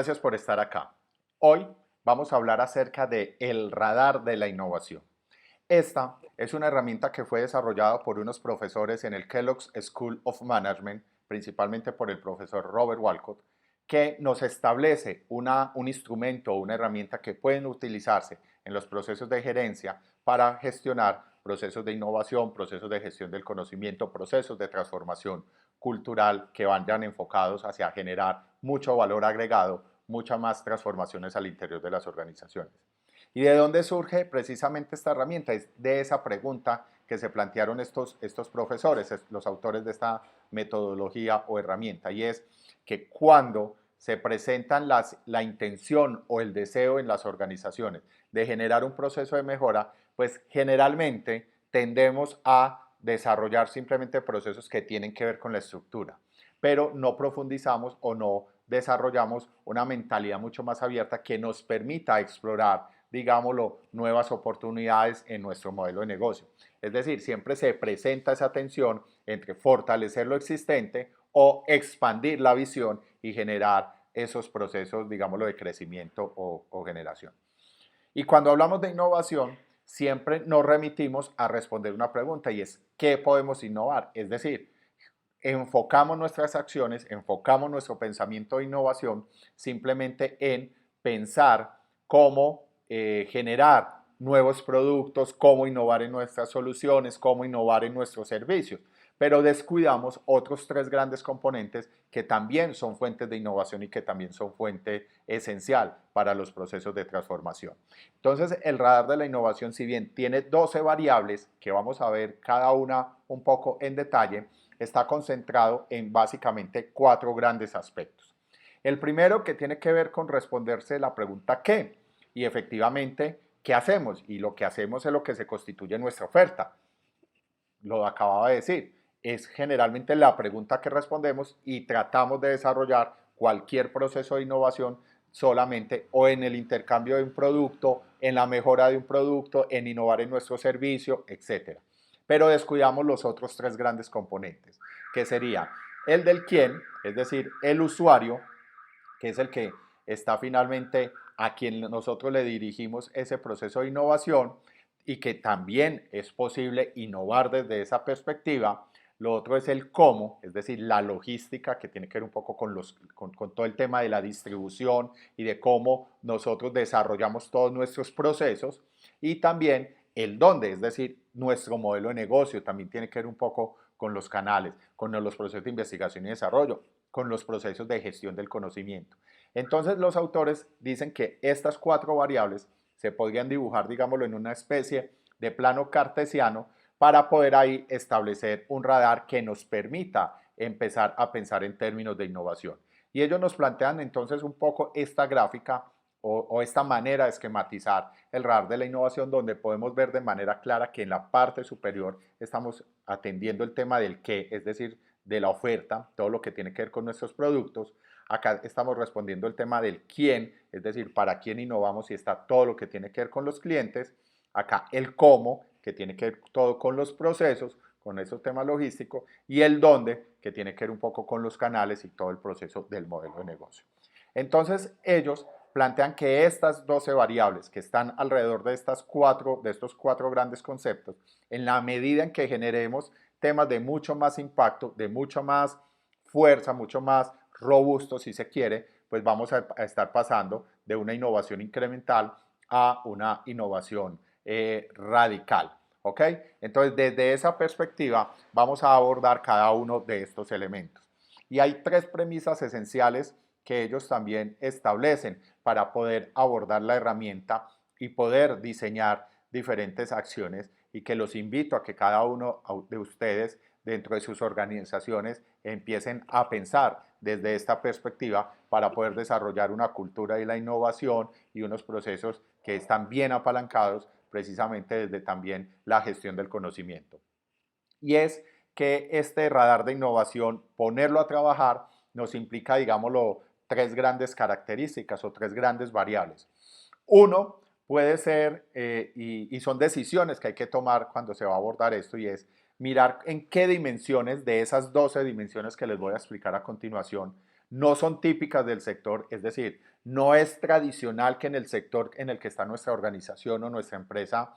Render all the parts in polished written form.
Gracias por estar acá. Hoy vamos a hablar acerca de el radar de la innovación. Esta es una herramienta que fue desarrollada por unos profesores en el Kellogg's School of Management, principalmente por el profesor Robert Walcott, que nos establece un instrumento o una herramienta que pueden utilizarse en los procesos de gerencia para gestionar procesos de innovación, procesos de gestión del conocimiento, procesos de transformación cultural que vayan enfocados hacia generar mucho valor agregado, muchas más transformaciones al interior de las organizaciones. ¿Y de dónde surge precisamente esta herramienta? Es de esa pregunta que se plantearon estos profesores, los autores de esta metodología o herramienta, y es que cuando se presentan la intención o el deseo en las organizaciones de generar un proceso de mejora, pues generalmente tendemos a desarrollar simplemente procesos que tienen que ver con la estructura, pero no profundizamos o no desarrollamos una mentalidad mucho más abierta que nos permita explorar, digámoslo, nuevas oportunidades en nuestro modelo de negocio. Es decir, siempre se presenta esa tensión entre fortalecer lo existente o expandir la visión y generar esos procesos, digámoslo, de crecimiento o generación. Y cuando hablamos de innovación, siempre nos remitimos a responder una pregunta y es, ¿qué podemos innovar? Es decir, enfocamos nuestras acciones, enfocamos nuestro pensamiento de innovación simplemente en pensar cómo generar nuevos productos, cómo innovar en nuestras soluciones, cómo innovar en nuestros servicios, pero descuidamos otros tres grandes componentes que también son fuentes de innovación y que también son fuente esencial para los procesos de transformación. Entonces, el radar de la innovación, si bien tiene 12 variables que vamos a ver cada una un poco en detalle, está concentrado en básicamente cuatro grandes aspectos. El primero, que tiene que ver con responderse la pregunta ¿qué? Y efectivamente, ¿qué hacemos? Y lo que hacemos es lo que se constituye nuestra oferta. Lo acababa de decir, es generalmente la pregunta que respondemos y tratamos de desarrollar cualquier proceso de innovación solamente o en el intercambio de un producto, en la mejora de un producto, en innovar en nuestro servicio, etcétera. Pero descuidamos los otros tres grandes componentes, que sería el del quién, es decir, el usuario, que es el que está finalmente a quien nosotros le dirigimos ese proceso de innovación y que también es posible innovar desde esa perspectiva. Lo otro es el cómo, es decir, la logística que tiene que ver un poco con todo el tema de la distribución y de cómo nosotros desarrollamos todos nuestros procesos. Y también el dónde, es decir, nuestro modelo de negocio también tiene que ver un poco con los canales, con los procesos de investigación y desarrollo, con los procesos de gestión del conocimiento. Entonces los autores dicen que estas cuatro variables se podrían dibujar, digámoslo, en una especie de plano cartesiano para poder ahí establecer un radar que nos permita empezar a pensar en términos de innovación. Y ellos nos plantean entonces un poco esta gráfica o esta manera de esquematizar el radar de la innovación, donde podemos ver de manera clara que en la parte superior estamos atendiendo el tema del qué, es decir, de la oferta, todo lo que tiene que ver con nuestros productos. Acá estamos respondiendo el tema del quién, es decir, para quién innovamos y está todo lo que tiene que ver con los clientes. Acá el cómo, que tiene que ver todo con los procesos, con esos temas logísticos, y el dónde, que tiene que ver un poco con los canales y todo el proceso del modelo de negocio. Entonces, ellos plantean que estas 12 variables que están alrededor de estos cuatro grandes conceptos, en la medida en que generemos temas de mucho más impacto, de mucha más fuerza, mucho más robusto si se quiere, pues vamos a estar pasando de una innovación incremental a una innovación radical. ¿Ok? Entonces, desde esa perspectiva, vamos a abordar cada uno de estos elementos. Y hay tres premisas esenciales que ellos también establecen para poder abordar la herramienta y poder diseñar diferentes acciones y que los invito a que cada uno de ustedes dentro de sus organizaciones empiecen a pensar desde esta perspectiva para poder desarrollar una cultura de la innovación y unos procesos que están bien apalancados precisamente desde también la gestión del conocimiento. Y es que este radar de innovación, ponerlo a trabajar, nos implica, digámoslo, tres grandes características o tres grandes variables. Uno puede ser, y son decisiones que hay que tomar cuando se va a abordar esto, y es mirar en qué dimensiones de esas 12 dimensiones que les voy a explicar a continuación no son típicas del sector, es decir, No es tradicional que en el sector en el que está nuestra organización o nuestra empresa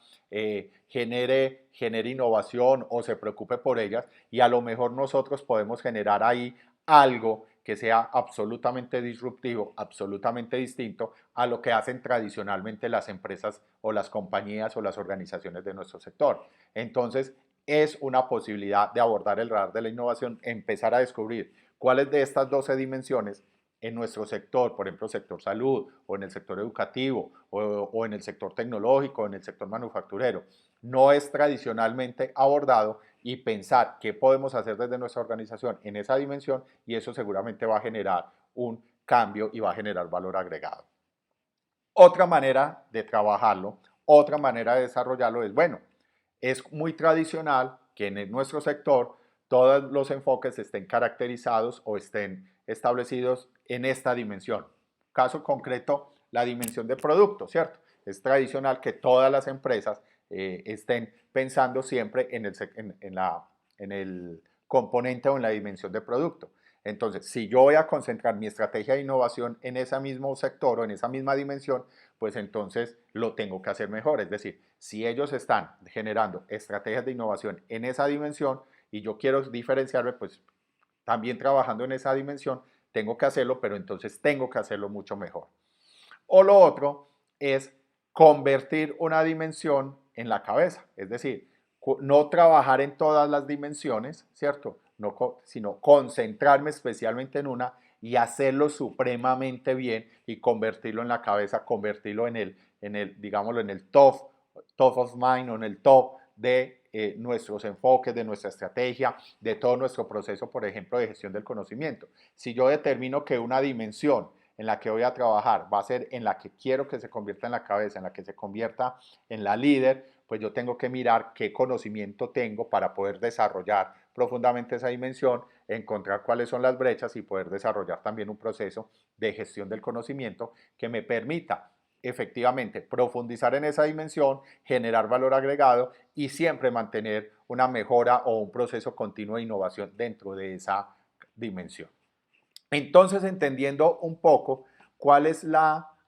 genere innovación o se preocupe por ellas, y a lo mejor nosotros podemos generar ahí algo que sea absolutamente disruptivo, absolutamente distinto a lo que hacen tradicionalmente las empresas o las compañías o las organizaciones de nuestro sector. Entonces, es una posibilidad de abordar el radar de la innovación, empezar a descubrir cuáles de estas 12 dimensiones en nuestro sector, por ejemplo, sector salud, o en el sector educativo, o en el sector tecnológico, o en el sector manufacturero, no es tradicionalmente abordado, y pensar qué podemos hacer desde nuestra organización en esa dimensión, y eso seguramente va a generar un cambio y va a generar valor agregado. Otra manera de trabajarlo, otra manera de desarrollarlo es, bueno, es muy tradicional que en nuestro sector todos los enfoques estén caracterizados o estén establecidos en esta dimensión. Caso concreto, la dimensión de producto, ¿cierto? Es tradicional que todas las empresas estén pensando siempre en el componente o en la dimensión de producto. Entonces, si yo voy a concentrar mi estrategia de innovación en ese mismo sector o en esa misma dimensión, pues entonces lo tengo que hacer mejor. Es decir, si ellos están generando estrategias de innovación en esa dimensión y yo quiero diferenciarme, pues también trabajando en esa dimensión, tengo que hacerlo, pero entonces tengo que hacerlo mucho mejor. O lo otro es convertir una dimensión en la cabeza, es decir, no trabajar en todas las dimensiones, ¿cierto? No, sino concentrarme especialmente en una y hacerlo supremamente bien y convertirlo en la cabeza, convertirlo digámoslo, en el top of mind o en el top de nuestros enfoques, de nuestra estrategia, de todo nuestro proceso, por ejemplo, de gestión del conocimiento. Si yo determino que una dimensión en la que voy a trabajar va a ser en la que quiero que se convierta en la cabeza, en la que se convierta en la líder, pues yo tengo que mirar qué conocimiento tengo para poder desarrollar profundamente esa dimensión, encontrar cuáles son las brechas y poder desarrollar también un proceso de gestión del conocimiento que me permita efectivamente profundizar en esa dimensión, generar valor agregado y siempre mantener una mejora o un proceso continuo de innovación dentro de esa dimensión. Entonces, entendiendo un poco cuál es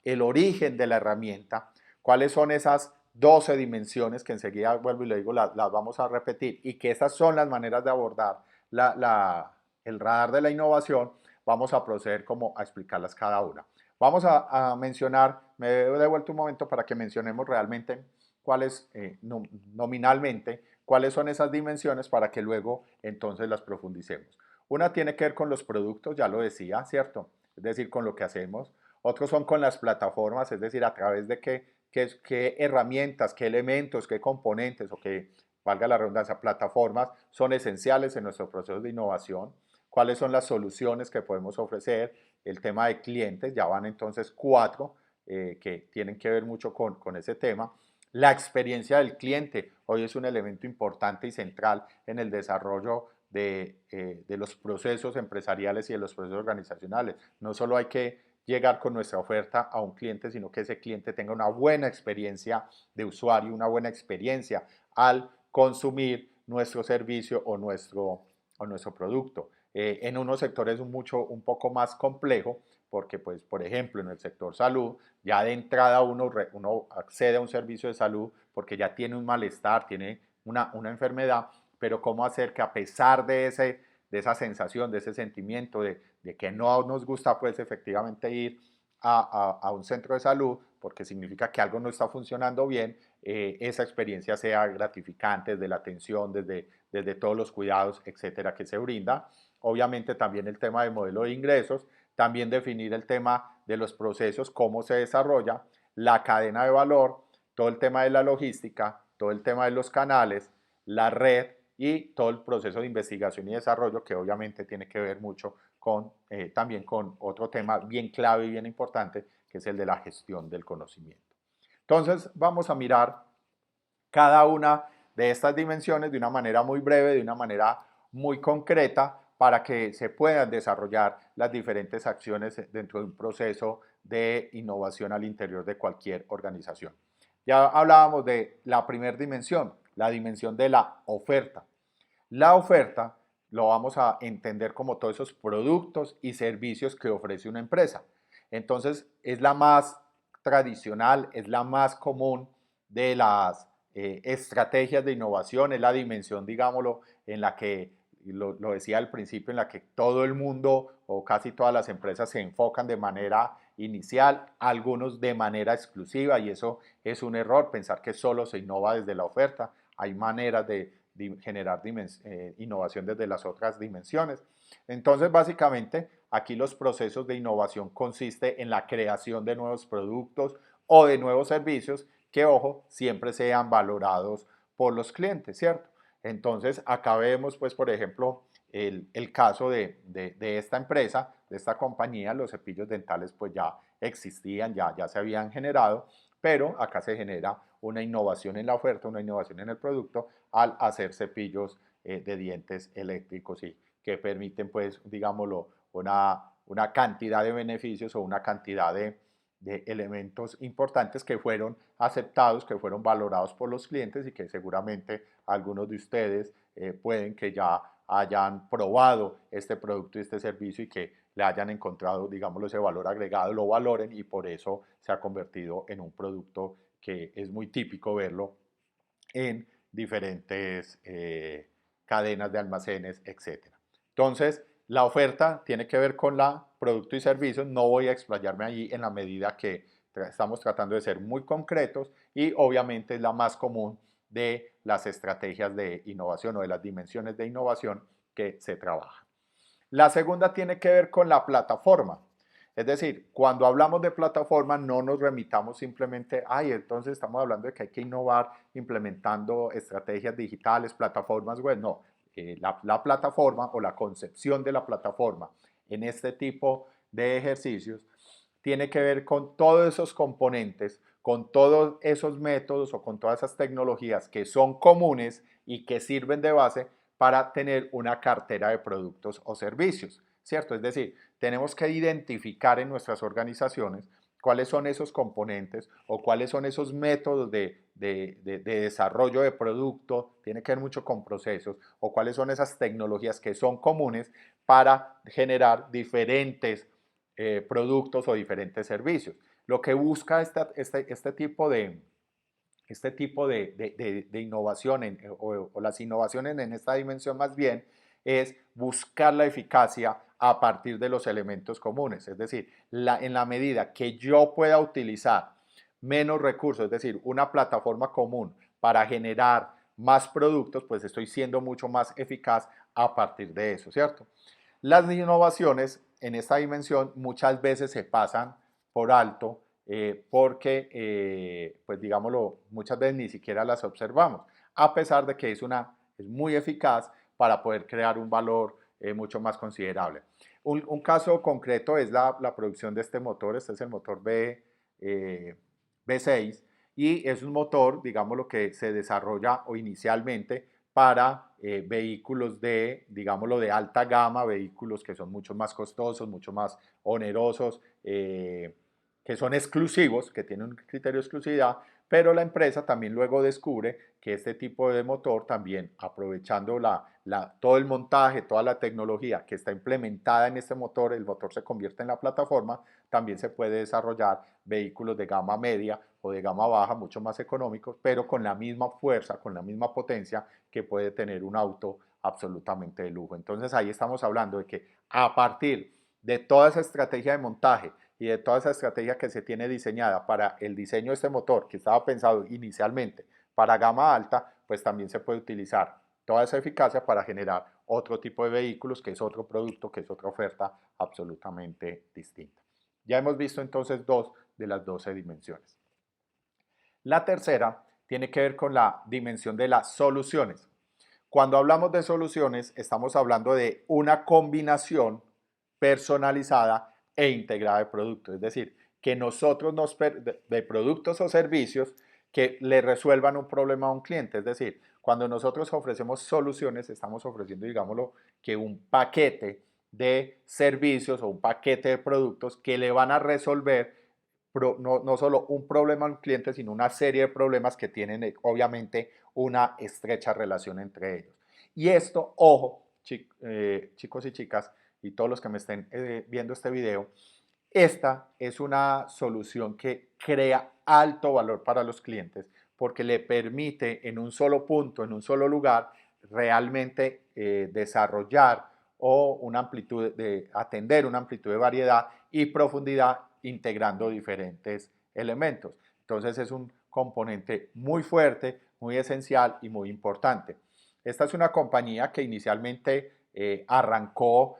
el origen de la herramienta, cuáles son esas 12 dimensiones que enseguida vuelvo y le digo, las vamos a repetir, y que esas son las maneras de abordar el radar de la innovación, vamos a proceder como a explicarlas cada una. Vamos a mencionar, me he devuelto un momento para que mencionemos realmente cuáles, nominalmente, cuáles son esas dimensiones para que luego entonces las profundicemos. Una tiene que ver con los productos, ya lo decía, ¿cierto? Es decir, con lo que hacemos. Otros son con las plataformas, es decir, a través de qué herramientas, qué elementos, qué componentes o qué, valga la redundancia, plataformas son esenciales en nuestro proceso de innovación. Cuáles son las soluciones que podemos ofrecer. El tema de clientes, ya van entonces 4 que tienen que ver mucho con ese tema. La experiencia del cliente hoy es un elemento importante y central en el desarrollo de los procesos empresariales y de los procesos organizacionales. No solo hay que llegar con nuestra oferta a un cliente, sino que ese cliente tenga una buena experiencia de usuario, una buena experiencia al consumir nuestro servicio o nuestro producto. En unos sectores un poco más complejo, porque pues, por ejemplo, en el sector salud, ya de entrada uno accede a un servicio de salud porque ya tiene un malestar, tiene una enfermedad, pero cómo hacer que a pesar de esa sensación, de ese sentimiento de que no nos gusta pues efectivamente ir a un centro de salud, porque significa que algo no está funcionando bien, esa experiencia sea gratificante desde la atención, desde todos los cuidados, etcétera, que se brinda. Obviamente también el tema de modelo de ingresos, también definir el tema de los procesos, cómo se desarrolla, la cadena de valor, todo el tema de la logística, todo el tema de los canales, la red y todo el proceso de investigación y desarrollo, que obviamente tiene que ver mucho también con otro tema bien clave y bien importante, que es el de la gestión del conocimiento. Entonces vamos a mirar cada una de estas dimensiones de una manera muy breve, de una manera muy concreta, para que se puedan desarrollar las diferentes acciones dentro de un proceso de innovación al interior de cualquier organización. Ya hablábamos de la primera dimensión, la dimensión de la oferta. La oferta lo vamos a entender como todos esos productos y servicios que ofrece una empresa. Entonces es la más tradicional, es la más común de las estrategias de innovación, es la dimensión, digámoslo, en la que, lo decía al principio, en la que todo el mundo o casi todas las empresas se enfocan de manera inicial, algunos de manera exclusiva, y eso es un error, pensar que solo se innova desde la oferta. Hay maneras de generar innovación desde las otras dimensiones. Entonces, básicamente, aquí los procesos de innovación consiste en la creación de nuevos productos o de nuevos servicios que, ojo, siempre sean valorados por los clientes, ¿cierto? Entonces, acá vemos, pues, por ejemplo, el caso de esta empresa, de esta compañía. Los cepillos dentales pues ya existían, ya se habían generado, pero acá se genera una innovación en la oferta, una innovación en el producto al hacer cepillos de dientes eléctricos y que permiten, pues, digámoslo, una cantidad de beneficios o una cantidad de elementos importantes que fueron aceptados, que fueron valorados por los clientes y que seguramente algunos de ustedes pueden que ya hayan probado este producto y este servicio y que le hayan encontrado, digámoslo, ese valor agregado, lo valoren y por eso se ha convertido en un producto que es muy típico verlo en diferentes cadenas de almacenes, etcétera. Entonces, la oferta tiene que ver con la producto y servicios. No voy a explayarme allí en la medida que estamos tratando de ser muy concretos y obviamente es la más común de las estrategias de innovación o de las dimensiones de innovación que se trabajan. La segunda tiene que ver con la plataforma. Es decir, cuando hablamos de plataforma no nos remitamos simplemente, ay, entonces estamos hablando de que hay que innovar implementando estrategias digitales, plataformas web. No, la plataforma o la concepción de la plataforma en este tipo de ejercicios tiene que ver con todos esos componentes, con todos esos métodos o con todas esas tecnologías que son comunes y que sirven de base para tener una cartera de productos o servicios, ¿cierto? Es decir, tenemos que identificar en nuestras organizaciones cuáles son esos componentes o cuáles son esos métodos de desarrollo de producto, tiene que ver mucho con procesos, o cuáles son esas tecnologías que son comunes para generar diferentes productos o diferentes servicios. Lo que busca este tipo de innovación o las innovaciones en esta dimensión más bien es buscar la eficacia a partir de los elementos comunes. Es decir, en la medida que yo pueda utilizar menos recursos, es decir, una plataforma común para generar más productos, pues estoy siendo mucho más eficaz a partir de eso, ¿cierto? Las innovaciones en esta dimensión muchas veces se pasan por alto porque, pues digámoslo, muchas veces ni siquiera las observamos, a pesar de que es muy eficaz para poder crear un valor mucho más considerable. Un caso concreto es la producción de este motor. Este es el motor B6 y es un motor, digamos, lo que se desarrolla o inicialmente para vehículos digámoslo, de alta gama, vehículos que son mucho más costosos, mucho más onerosos, que son exclusivos, que tienen un criterio de exclusividad, pero la empresa también luego descubre que este tipo de motor también, aprovechando todo el montaje, toda la tecnología que está implementada en este motor, el motor se convierte en la plataforma, también se puede desarrollar vehículos de gama media o de gama baja, mucho más económicos, pero con la misma fuerza, con la misma potencia que puede tener un auto absolutamente de lujo. Entonces ahí estamos hablando de que a partir de toda esa estrategia de montaje y de toda esa estrategia que se tiene diseñada para el diseño de este motor, que estaba pensado inicialmente para gama alta, pues también se puede utilizar toda esa eficacia para generar otro tipo de vehículos, que es otro producto, que es otra oferta absolutamente distinta. Ya hemos visto entonces dos de las 12 dimensiones. La tercera tiene que ver con la dimensión de las soluciones. Cuando hablamos de soluciones, estamos hablando de una combinación personalizada e integrada de productos, es decir, que nosotros de productos o servicios que le resuelvan un problema a un cliente. Es decir, cuando nosotros ofrecemos soluciones, estamos ofreciendo, digámoslo, que un paquete de servicios o un paquete de productos que le van a resolver no solo un problema al cliente, sino una serie de problemas que tienen obviamente una estrecha relación entre ellos. Y esto, ojo, chicos y chicas, y todos los que me estén viendo este video, Esta es una solución que crea alto valor para los clientes porque le permite en un solo punto, en un solo lugar, realmente desarrollar o una amplitud de atender una amplitud de variedad y profundidad integrando diferentes elementos. Entonces es un componente muy fuerte, muy esencial y muy importante. Esta es una compañía que inicialmente arrancó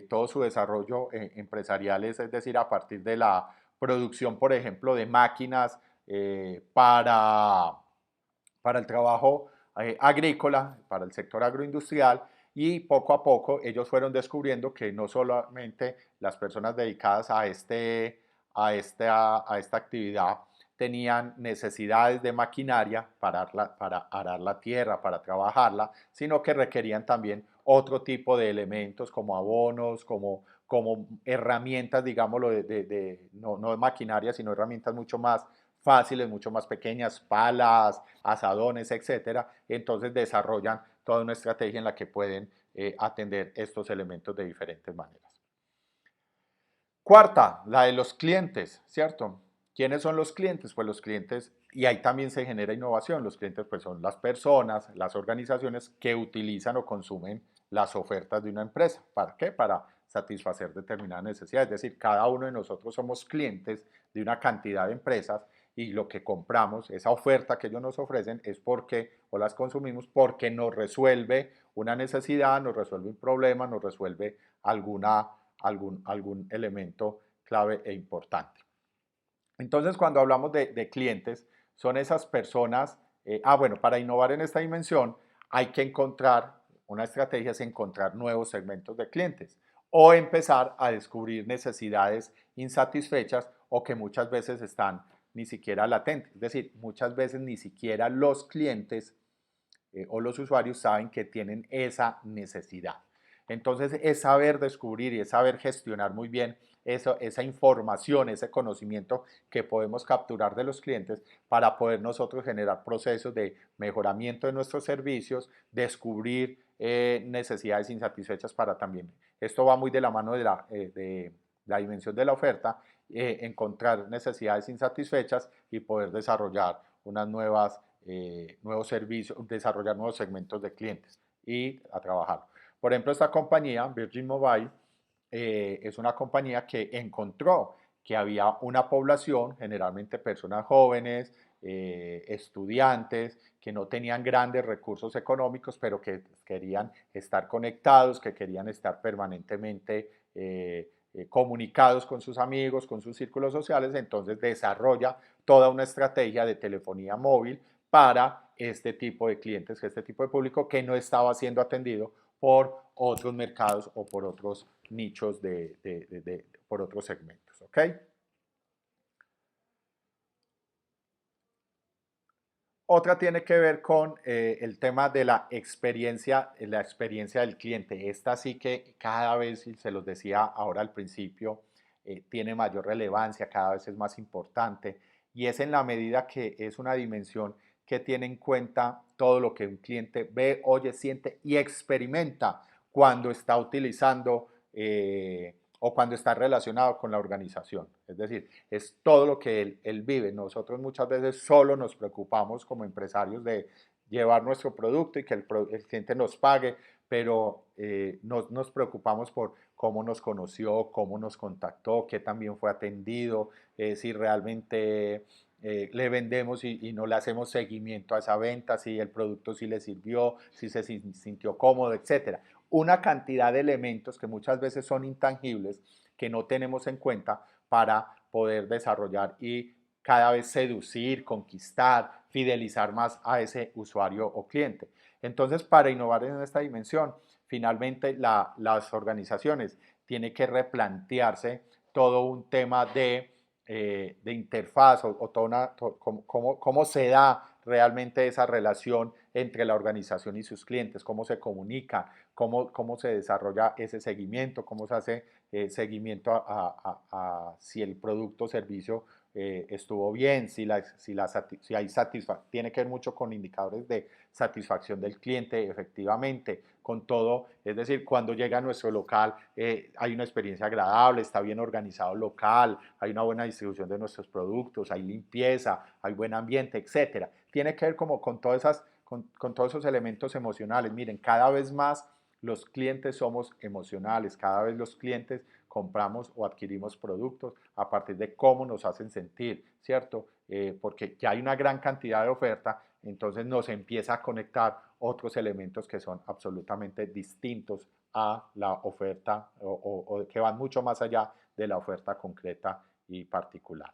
todo su desarrollo empresarial, es decir, a partir de la producción, por ejemplo, de máquinas para el trabajo agrícola, para el sector agroindustrial, y poco a poco ellos fueron descubriendo que no solamente las personas dedicadas a esta actividad tenían necesidades de maquinaria para arar la tierra, para trabajarla, sino que requerían también otro tipo de elementos como abonos, como herramientas, digámoslo, no de maquinaria, sino herramientas mucho más fáciles, mucho más pequeñas, palas, asadones, etcétera. Entonces desarrollan toda una estrategia en la que pueden atender estos elementos de diferentes maneras. Cuarta, la de los clientes, ¿cierto? ¿Quiénes son los clientes? Pues los clientes, y ahí también se genera innovación, los clientes pues son las personas, las organizaciones que utilizan o consumen las ofertas de una empresa. ¿Para qué? Para satisfacer determinadas necesidades. Es decir, cada uno de nosotros somos clientes de una cantidad de empresas y lo que compramos, esa oferta que ellos nos ofrecen es porque, o las consumimos porque nos resuelve una necesidad, nos resuelve un problema, nos resuelve algún elemento clave e importante. Entonces, cuando hablamos de clientes, son esas personas, bueno, para innovar en esta dimensión hay que encontrar, una estrategia es encontrar nuevos segmentos de clientes o empezar a descubrir necesidades insatisfechas o que muchas veces están ni siquiera latentes. Es decir, muchas veces ni siquiera los clientes o los usuarios saben que tienen esa necesidad. Entonces es saber descubrir y es saber gestionar muy bien esa información, ese conocimiento que podemos capturar de los clientes para poder nosotros generar procesos de mejoramiento de nuestros servicios, descubrir necesidades insatisfechas para también. Esto va muy de la mano de la dimensión de la oferta, encontrar necesidades insatisfechas y poder desarrollar unas nuevos servicios, desarrollar nuevos segmentos de clientes y a trabajar. Por ejemplo, esta compañía, Virgin Mobile, es una compañía que encontró que había una población, generalmente personas jóvenes, estudiantes, que no tenían grandes recursos económicos, pero que querían estar conectados, que querían estar permanentemente comunicados con sus amigos, con sus círculos sociales, entonces desarrolla toda una estrategia de telefonía móvil para este tipo de clientes, este tipo de público que no estaba siendo atendido por otros mercados o por otros nichos por otros segmentos. ¿Ok? Otra tiene que ver con el tema de la experiencia del cliente. Esta sí que cada vez, y se los decía ahora al principio, tiene mayor relevancia, cada vez es más importante y es en la medida que es una dimensión que tiene en cuenta todo lo que un cliente ve, oye, siente y experimenta cuando está utilizando o cuando está relacionado con la organización. Es decir, es todo lo que él vive. Nosotros muchas veces solo nos preocupamos como empresarios de llevar nuestro producto y que el cliente nos pague, pero no nos preocupamos por cómo nos conoció, cómo nos contactó, qué también fue atendido, si realmente le vendemos y no le hacemos seguimiento a esa venta, si el producto sí le sirvió, si se sintió cómodo, etcétera. Una cantidad de elementos que muchas veces son intangibles que no tenemos en cuenta para poder desarrollar y cada vez seducir, conquistar, fidelizar más a ese usuario o cliente. Entonces, para innovar en esta dimensión, finalmente las organizaciones tienen que replantearse todo un tema de interfaz o toda cómo se da realmente esa relación entre la organización y sus clientes, cómo se comunica, cómo se desarrolla ese seguimiento, cómo se hace seguimiento a si el producto o servicio estuvo bien, si hay satisfacción, tiene que ver mucho con indicadores de satisfacción del cliente, efectivamente, con todo, es decir, cuando llega a nuestro local hay una experiencia agradable, está bien organizado el local, hay una buena distribución de nuestros productos, hay limpieza, hay buen ambiente, etcétera. Tiene que ver como con todas esas, con todos esos elementos emocionales. Miren, cada vez más los clientes somos emocionales, cada vez los clientes compramos o adquirimos productos a partir de cómo nos hacen sentir, ¿cierto? Porque ya hay una gran cantidad de oferta, entonces nos empieza a conectar otros elementos que son absolutamente distintos a la oferta o que van mucho más allá de la oferta concreta y particular.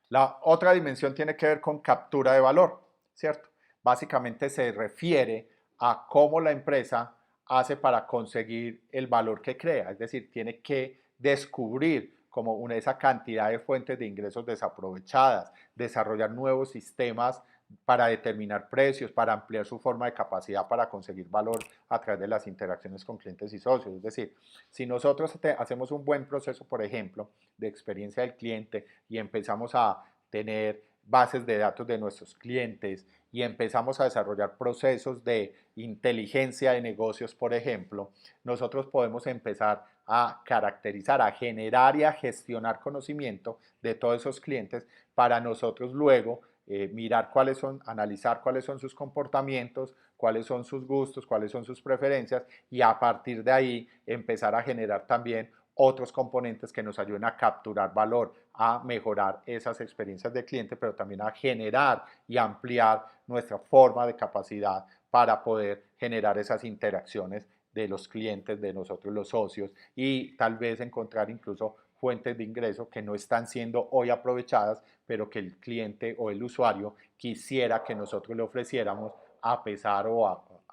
La otra dimensión tiene que ver con captura de valor, ¿cierto? Básicamente se refiere a cómo la empresa hace para conseguir el valor que crea, es decir, tiene que descubrir como esa cantidad de fuentes de ingresos desaprovechadas, desarrollar nuevos sistemas para determinar precios, para ampliar su forma de capacidad para conseguir valor a través de las interacciones con clientes y socios. Es decir, si nosotros hacemos un buen proceso, por ejemplo, de experiencia del cliente y empezamos a tener bases de datos de nuestros clientes y empezamos a desarrollar procesos de inteligencia de negocios, por ejemplo, nosotros podemos empezar a caracterizar, a generar y a gestionar conocimiento de todos esos clientes para nosotros luego mirar cuáles son, analizar cuáles son sus comportamientos, cuáles son sus gustos, cuáles son sus preferencias y a partir de ahí empezar a generar también otros componentes que nos ayuden a capturar valor, a mejorar esas experiencias de cliente, pero también a generar y ampliar nuestra forma de capacidad para poder generar esas interacciones de los clientes, de nosotros los socios y tal vez encontrar incluso fuentes de ingreso que no están siendo hoy aprovechadas, pero que el cliente o el usuario quisiera que nosotros le ofreciéramos a pesar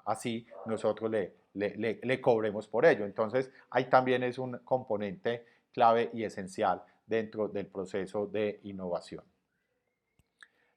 así nosotros le cobremos por ello. Entonces, ahí también es un componente clave y esencial dentro del proceso de innovación.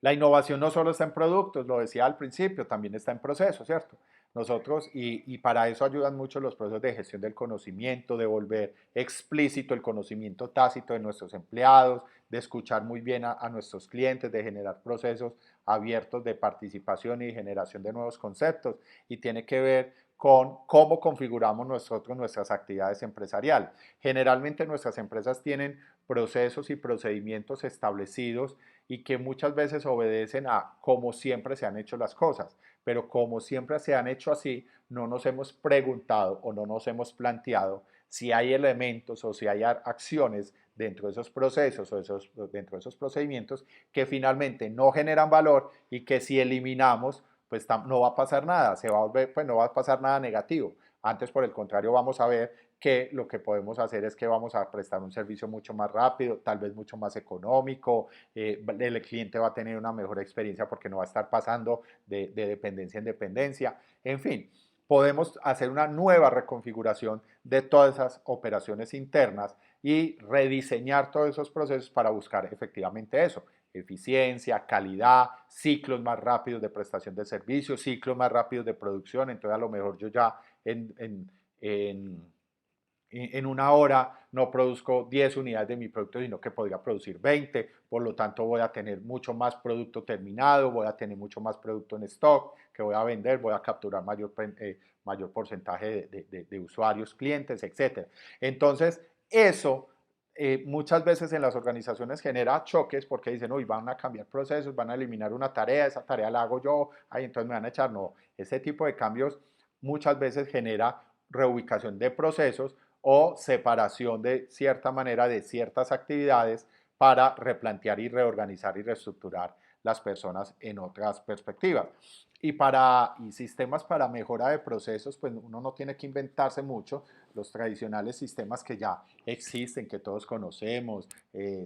La innovación no solo está en productos, lo decía al principio, también está en procesos, ¿cierto? Nosotros, y para eso ayudan mucho los procesos de gestión del conocimiento, de volver explícito el conocimiento tácito de nuestros empleados, de escuchar muy bien a nuestros clientes, de generar procesos abiertos de participación y generación de nuevos conceptos. Y tiene que ver con cómo configuramos nosotros nuestras actividades empresariales. Generalmente nuestras empresas tienen procesos y procedimientos establecidos y que muchas veces obedecen a cómo siempre se han hecho las cosas, pero como siempre se han hecho así, no nos hemos preguntado o no nos hemos planteado si hay elementos o si hay acciones dentro de esos procesos o dentro de esos procedimientos que finalmente no generan valor y que si eliminamos, pues no va a pasar nada, se va a volver, pues no va a pasar nada negativo. Antes, por el contrario, vamos a ver que lo que podemos hacer es que vamos a prestar un servicio mucho más rápido, tal vez mucho más económico, el cliente va a tener una mejor experiencia porque no va a estar pasando de dependencia en dependencia, en fin. Podemos hacer una nueva reconfiguración de todas esas operaciones internas y rediseñar todos esos procesos para buscar efectivamente eso, eficiencia, calidad, ciclos más rápidos de prestación de servicios, ciclos más rápidos de producción. Entonces a lo mejor yo ya en una hora no produzco 10 unidades de mi producto, sino que podría producir 20, por lo tanto voy a tener mucho más producto terminado, voy a tener mucho más producto en stock que voy a vender, voy a capturar mayor porcentaje de usuarios, clientes, etc. Entonces, eso muchas veces en las organizaciones genera choques porque dicen, uy, van a cambiar procesos, van a eliminar una tarea, esa tarea la hago yo, ay, entonces me van a echar. No, ese tipo de cambios muchas veces genera reubicación de procesos o separación de cierta manera de ciertas actividades para replantear y reorganizar y reestructurar las personas en otras perspectivas. Y sistemas para mejora de procesos, pues uno no tiene que inventarse mucho. Los tradicionales sistemas que ya existen, que todos conocemos,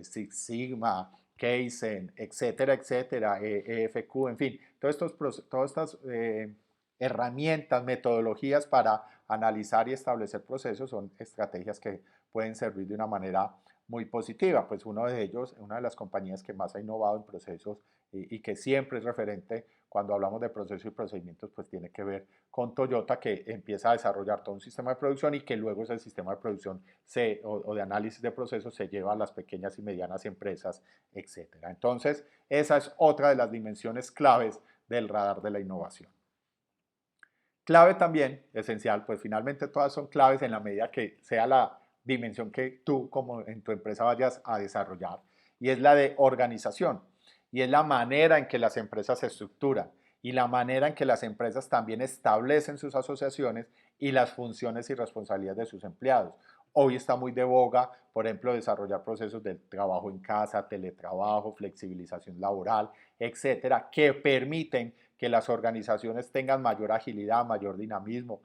Six Sigma, Kaizen, etcétera, etcétera, EFQ, en fin, todas estas herramientas, metodologías para analizar y establecer procesos son estrategias que pueden servir de una manera muy positiva. Pues uno de ellos, una de las compañías que más ha innovado en procesos y que siempre es referente cuando hablamos de procesos y procedimientos, pues tiene que ver con Toyota, que empieza a desarrollar todo un sistema de producción y que luego ese sistema de producción o de análisis de procesos se lleva a las pequeñas y medianas empresas, etcétera. Entonces, esa es otra de las dimensiones claves del radar de la innovación. Clave también, esencial, pues finalmente todas son claves en la medida que sea la dimensión que tú como en tu empresa vayas a desarrollar, y es la de organización, y es la manera en que las empresas se estructuran y la manera en que las empresas también establecen sus asociaciones y las funciones y responsabilidades de sus empleados. Hoy está muy de boga, por ejemplo, desarrollar procesos de trabajo en casa, teletrabajo, flexibilización laboral, etcétera, que permiten que las organizaciones tengan mayor agilidad, mayor dinamismo,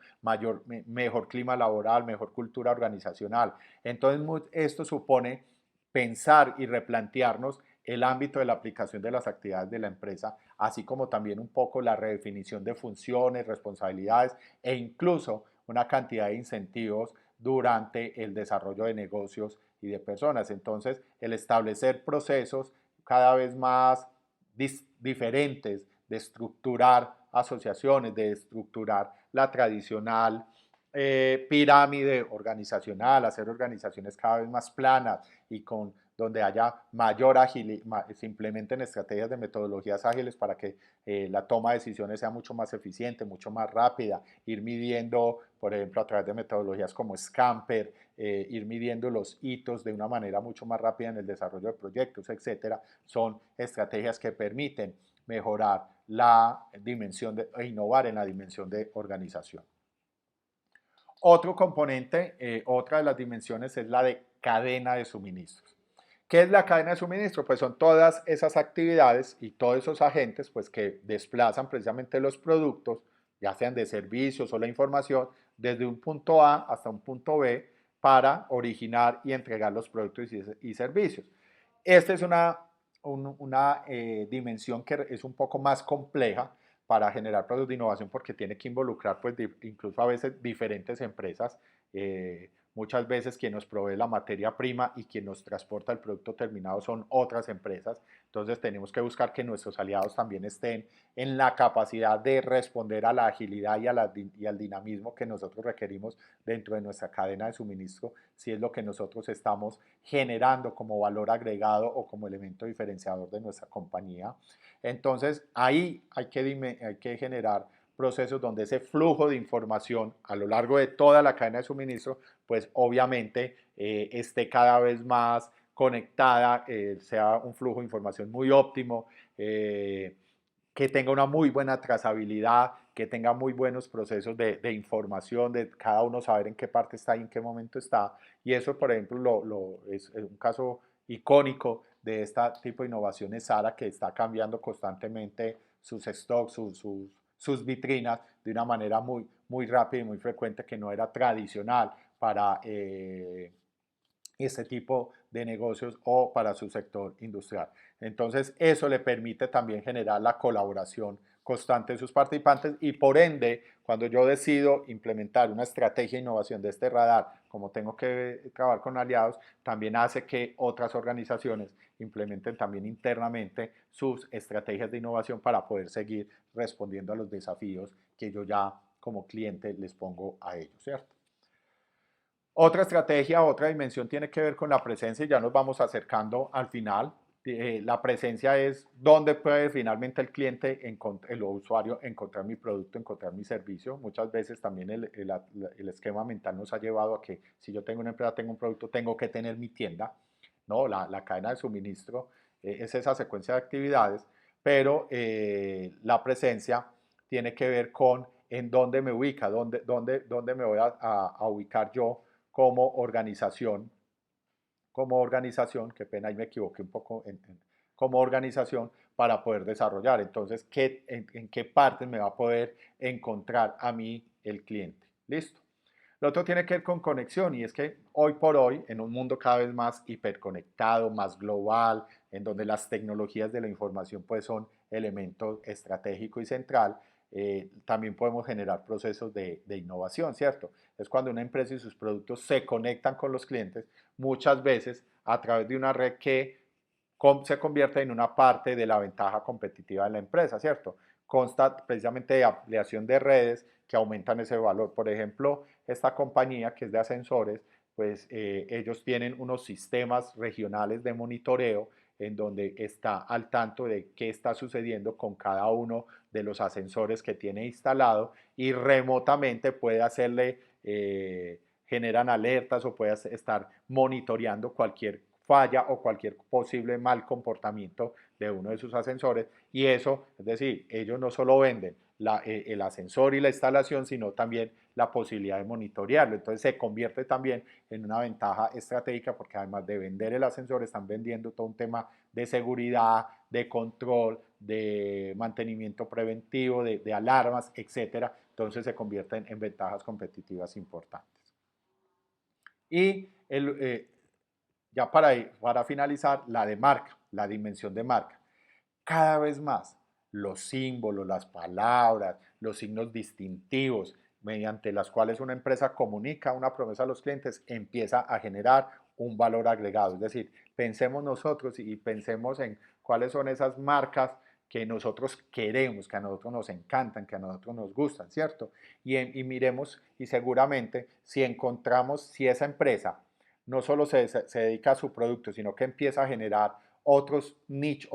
mejor clima laboral, mejor cultura organizacional. Entonces, esto supone pensar y replantearnos el ámbito de la aplicación de las actividades de la empresa, así como también un poco la redefinición de funciones, responsabilidades e incluso una cantidad de incentivos durante el desarrollo de negocios y de personas. Entonces, el establecer procesos cada vez más diferentes de estructurar asociaciones, de estructurar la tradicional pirámide organizacional, hacer organizaciones cada vez más planas y con donde haya mayor agilidad, se implementen estrategias de metodologías ágiles para que la toma de decisiones sea mucho más eficiente, mucho más rápida, ir midiendo, por ejemplo, a través de metodologías como Scamper, ir midiendo los hitos de una manera mucho más rápida en el desarrollo de proyectos, etcétera, son estrategias que permiten mejorar la dimensión e innovar en la dimensión de organización. Otro componente, otra de las dimensiones es la de cadena de suministros. ¿Qué es la cadena de suministro? Pues son todas esas actividades y todos esos agentes pues, que desplazan precisamente los productos, ya sean de servicios o la información, desde un punto A hasta un punto B para originar y entregar los productos y servicios. Esta es una dimensión que es un poco más compleja para generar procesos de innovación porque tiene que involucrar pues incluso a veces diferentes empresas, muchas veces quien nos provee la materia prima y quien nos transporta el producto terminado son otras empresas, entonces tenemos que buscar que nuestros aliados también estén en la capacidad de responder a la agilidad y al dinamismo que nosotros requerimos dentro de nuestra cadena de suministro, si es lo que nosotros estamos generando como valor agregado o como elemento diferenciador de nuestra compañía. Entonces, ahí hay que generar procesos donde ese flujo de información a lo largo de toda la cadena de suministro, pues obviamente esté cada vez más conectada, sea un flujo de información muy óptimo, que tenga una muy buena trazabilidad, que tenga muy buenos procesos de información, de cada uno saber en qué parte está y en qué momento está. Y eso, por ejemplo, es un caso icónico de este tipo de innovaciones Sara, que está cambiando constantemente sus stocks, sus vitrinas de una manera muy rápida y muy frecuente que no era tradicional para este tipo de negocios o para su sector industrial. Entonces, eso le permite también generar la colaboración constante de sus participantes y por ende, cuando yo decido implementar una estrategia de innovación de este radar, como tengo que trabajar con aliados, también hace que otras organizaciones implementen también internamente sus estrategias de innovación para poder seguir respondiendo a los desafíos que yo ya como cliente les pongo a ellos, ¿cierto? Otra estrategia, otra dimensión tiene que ver con la presencia y ya nos vamos acercando al final. La presencia es dónde puede finalmente el cliente, el usuario, encontrar mi producto, encontrar mi servicio. Muchas veces también el esquema mental nos ha llevado a que si yo tengo una empresa, tengo un producto, tengo que tener mi tienda, ¿no? La cadena de suministro es esa secuencia de actividades, pero la presencia tiene que ver con en dónde me ubica, dónde me voy a ubicar yo como organización, qué pena, ahí me equivoqué un poco, como organización para poder desarrollar. Entonces, en qué partes me va a poder encontrar a mí el cliente? ¿Listo? Lo otro tiene que ver con conexión y es que hoy por hoy, en un mundo cada vez más hiperconectado, más global, en donde las tecnologías de la información pues son elemento estratégico y central, también podemos generar procesos de innovación, ¿cierto? Es cuando una empresa y sus productos se conectan con los clientes, muchas veces a través de una red que se convierte en una parte de la ventaja competitiva de la empresa, ¿cierto? Consta precisamente de ampliación de redes que aumentan ese valor. Por ejemplo, esta compañía que es de ascensores, pues ellos tienen unos sistemas regionales de monitoreo en donde está al tanto de qué está sucediendo con cada uno de los ascensores que tiene instalado y remotamente puede hacerle, generan alertas o puede estar monitoreando cualquier falla o cualquier posible mal comportamiento de uno de sus ascensores. Y eso, es decir, ellos no solo venden el ascensor y la instalación, sino también la posibilidad de monitorearlo. Entonces se convierte también en una ventaja estratégica porque además de vender el ascensor, están vendiendo todo un tema de seguridad, de control, de mantenimiento preventivo, de alarmas, etcétera. Entonces se convierten en ventajas competitivas importantes. Y ya para finalizar, la de marca, la dimensión de marca. Cada vez más los símbolos, las palabras, los signos distintivos mediante las cuales una empresa comunica una promesa a los clientes empieza a generar un valor agregado. Es decir, pensemos nosotros y pensemos en cuáles son esas marcas que nosotros queremos, que a nosotros nos encantan, que a nosotros nos gustan, ¿cierto? Y miremos y seguramente si encontramos, si esa empresa no solo se dedica a su producto, sino que empieza a generar otros nichos,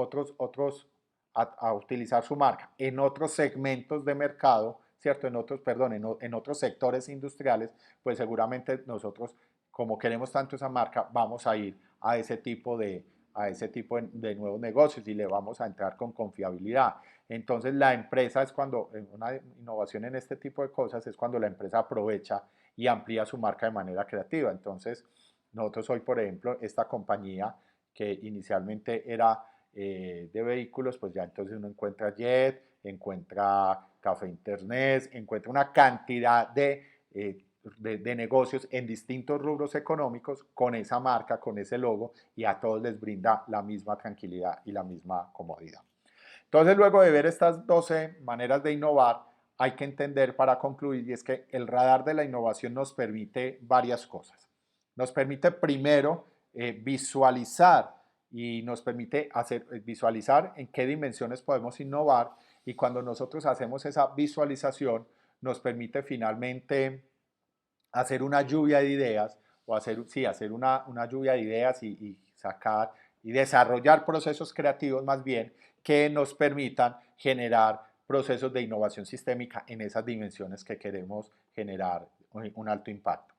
a utilizar su marca en otros segmentos de mercado, ¿cierto? En otros sectores industriales, pues seguramente nosotros, como queremos tanto esa marca, vamos a ir a ese tipo de nuevos negocios y le vamos a entrar con confiabilidad. Entonces la empresa es cuando, una innovación en este tipo de cosas es cuando la empresa aprovecha y amplía su marca de manera creativa. Entonces, nosotros hoy, por ejemplo, esta compañía que inicialmente era de vehículos, pues ya entonces uno encuentra Jet, encuentra Café Internet, encuentra una cantidad de negocios en distintos rubros económicos con esa marca, con ese logo y a todos les brinda la misma tranquilidad y la misma comodidad. Entonces, luego de ver estas 12 maneras de innovar, hay que entender para concluir, y es que el radar de la innovación nos permite varias cosas. Nos permite primero visualizar y nos permite visualizar en qué dimensiones podemos innovar y cuando nosotros hacemos esa visualización nos permite finalmente hacer una lluvia de ideas o hacer una lluvia de ideas y sacar y desarrollar procesos creativos más bien que nos permitan generar procesos de innovación sistémica en esas dimensiones que queremos generar un alto impacto.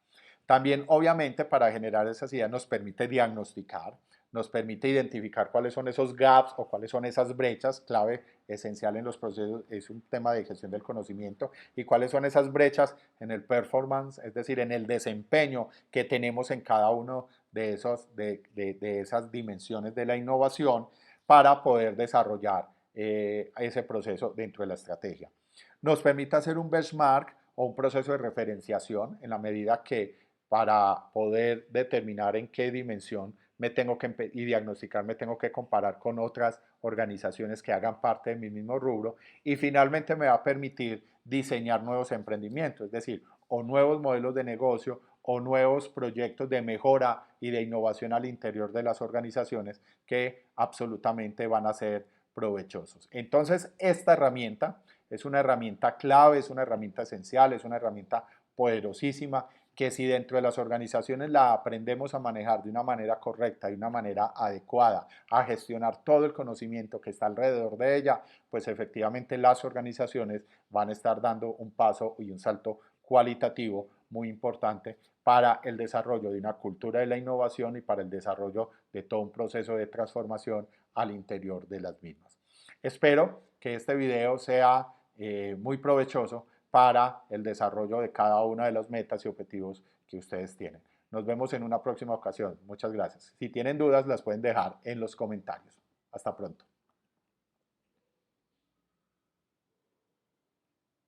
También, obviamente, para generar esas ideas nos permite diagnosticar, nos permite identificar cuáles son esos gaps o cuáles son esas brechas, clave esencial en los procesos, es un tema de gestión del conocimiento, y cuáles son esas brechas en el performance, es decir, en el desempeño que tenemos en cada uno de esas dimensiones de la innovación para poder desarrollar ese proceso dentro de la estrategia. Nos permite hacer un benchmark o un proceso de referenciación en la medida que para poder determinar en qué dimensión me tengo que y diagnosticar, me tengo que comparar con otras organizaciones que hagan parte de mi mismo rubro y finalmente me va a permitir diseñar nuevos emprendimientos, es decir, o nuevos modelos de negocio o nuevos proyectos de mejora y de innovación al interior de las organizaciones que absolutamente van a ser provechosos. Entonces, esta herramienta es una herramienta clave, es una herramienta esencial, es una herramienta poderosísima que si dentro de las organizaciones la aprendemos a manejar de una manera correcta, de una manera adecuada, a gestionar todo el conocimiento que está alrededor de ella, pues efectivamente las organizaciones van a estar dando un paso y un salto cualitativo muy importante para el desarrollo de una cultura de la innovación y para el desarrollo de todo un proceso de transformación al interior de las mismas. Espero que este video sea muy provechoso para el desarrollo de cada una de las metas y objetivos que ustedes tienen. Nos vemos en una próxima ocasión. Muchas gracias. Si tienen dudas, las pueden dejar en los comentarios. Hasta pronto.